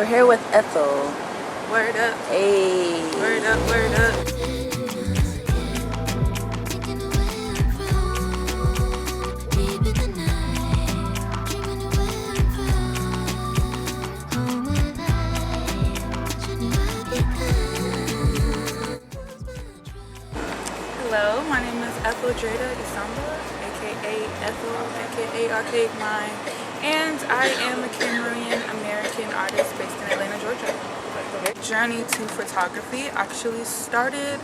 we're here with Ethel. Word up. Hey. Word up, word up. Hello, my name is Etheldreda, aka Ethel, aka Archaic Mind, and I am a Cameroonian American artist based in Atlanta, Georgia. Journey to photography actually started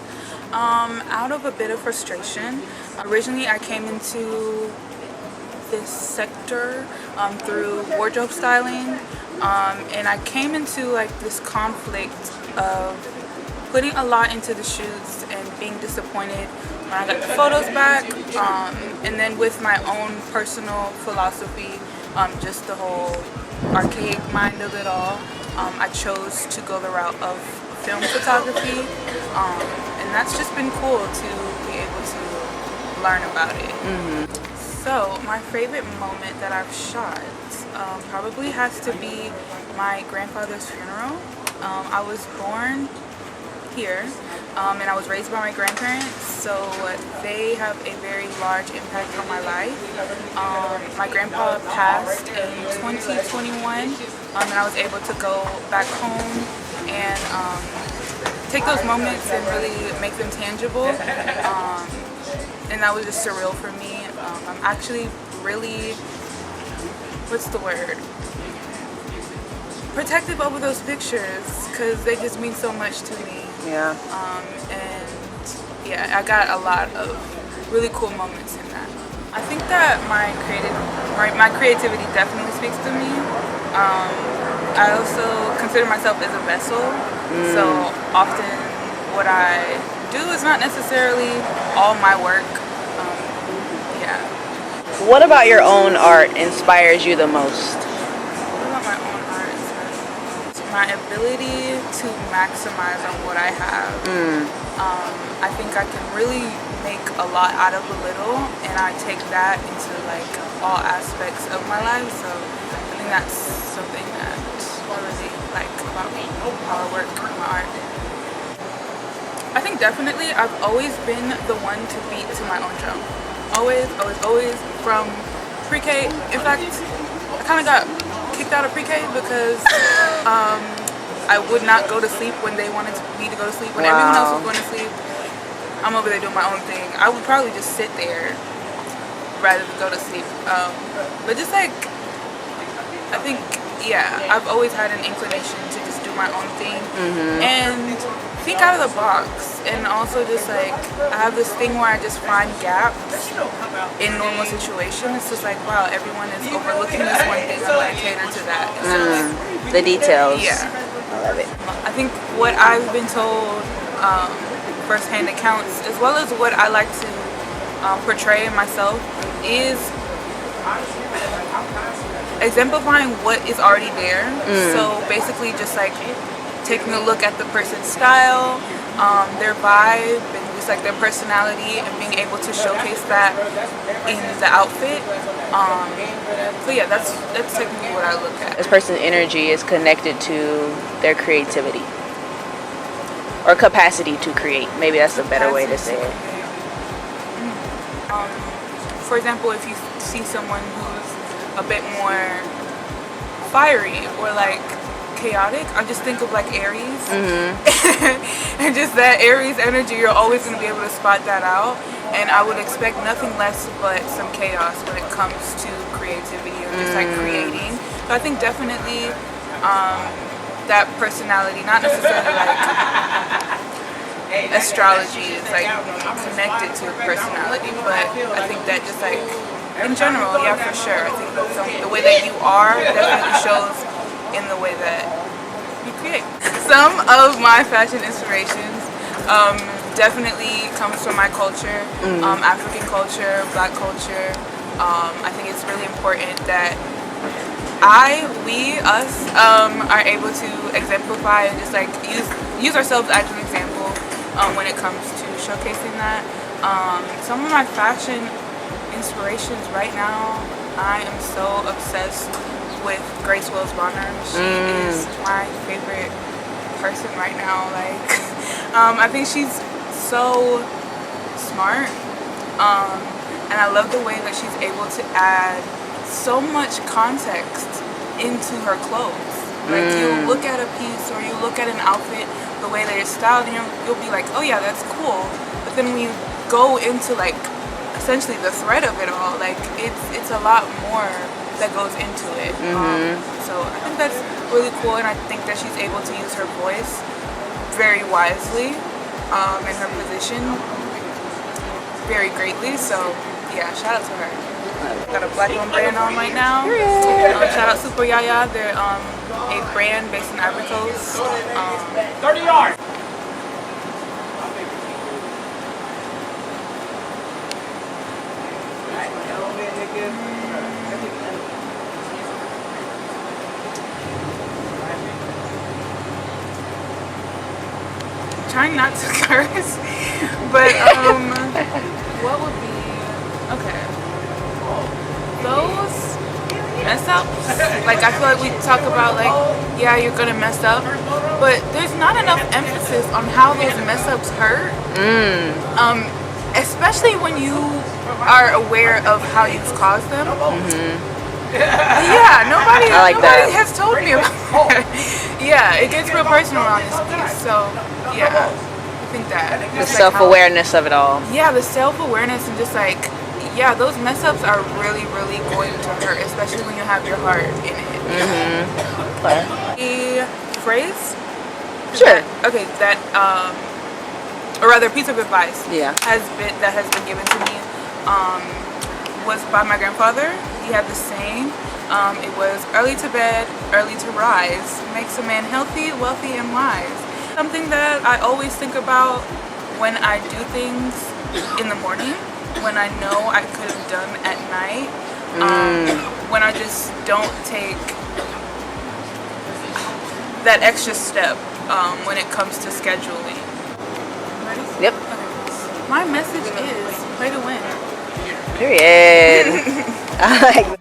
out of a bit of frustration. Originally, I came into this sector through wardrobe styling, and I came into like this conflict of putting a lot into the shoots and being disappointed when I got the photos back, and then with my own personal philosophy, just the whole archaic mind of it all, I chose to go the route of film photography, and that's just been cool to be able to learn about it. Mm-hmm. So my favorite moment that I've shot probably has to be my grandfather's funeral. I was born here, and I was raised by my grandparents, so they have a very large impact on my life. My grandpa passed in 2021, and I was able to go back home and take those moments and really make them tangible, and that was just surreal for me. I'm actually really, what's the word? Protective over those pictures because they just mean so much to me. Yeah. And yeah, I got a lot of really cool moments in that. I think that my creativity definitely speaks to me. I also consider myself as a vessel, so often what I do is not necessarily all my work. Yeah. What about your own art inspires you the most? What about my own art? My ability to maximize on what I have. I think I can really make a lot out of a little, and I take that into like all aspects of my life. So I think that's something that I really like about me, how I work, my art. I think definitely I've always been the one to beat to my own drum. Always from pre-K. In fact, I kind of got kicked out of pre-K because I would not go to sleep when they wanted me to go to sleep. When everyone else was going to sleep, I'm over there doing my own thing. I would probably just sit there rather than go to sleep. But just like, I think, yeah, I've always had an inclination to just do my own thing and think out of the box. And also just like, I have this thing where I just find gaps in normal situations. It's just like, wow, everyone is overlooking this one thing. I'm going to cater to that. The details. Yeah. I love it. I think what I've been told firsthand accounts, as well as what I like to portray in myself, is exemplifying what is already there. So basically just like taking a look at the person's style, their vibe, and just like their personality, and being able to showcase that in the outfit. So yeah, that's technically what I look at. This person's energy is connected to their creativity or capacity to create. Maybe that's a better way to say it. For example, if you see someone who's a bit more fiery or like chaotic, I just think of like Aries. And just that Aries energy, you're always going to be able to spot that out. And I would expect nothing less but some chaos when it comes to creativity or just like creating. So I think definitely that personality, not necessarily like astrology is like connected to personality, but I think that just like in general, yeah, for sure. I think the way that you are definitely shows in the way that you create. Some of my fashion inspirations definitely comes from my culture, African culture, Black culture. I think it's really important that us are able to exemplify and just like use ourselves as an example when it comes to showcasing that. Some of my fashion inspirations right now, I am so obsessed with Grace Wells Bonner. She is my person right now. Like, I think she's so smart, and I love the way that she's able to add so much context into her clothes. Like, you look at a piece or you look at an outfit, the way that it's styled, and you'll be like, oh yeah, that's cool. But then when you go into like essentially the thread of it all, like it's a lot more that goes into it. So I think that's really cool, and I think that she's able to use her voice very wisely in her position very greatly. So yeah, shout out to her. Got a black owned brand on right now. Shout out Super Yaya. They're a brand based in Ivory Coast. 30 yards. Trying not to curse, but what would be okay? Those mess ups. Like, I feel like we talk about like, yeah, you're gonna mess up, but there's not enough emphasis on how those mess ups hurt. Especially when you are aware of how you've caused them. Yeah, nobody has told me about that. Yeah, it gets real personal on this piece. So yeah, I think that The self-awareness of it all. Yeah, the self-awareness, and just like, yeah, those mess ups are really, really going to hurt, especially when you have your heart in it. The phrase? Sure. That or rather, piece of advice Yeah. that has been given to me was by my grandfather. He had this saying. It was early to bed, early to rise makes a man healthy, wealthy, and wise. Something that I always think about when I do things in the morning, when I know I could have done at night, when I just don't take that extra step when it comes to scheduling. Ready? Yep. Okay. My message is play to win. Period. I like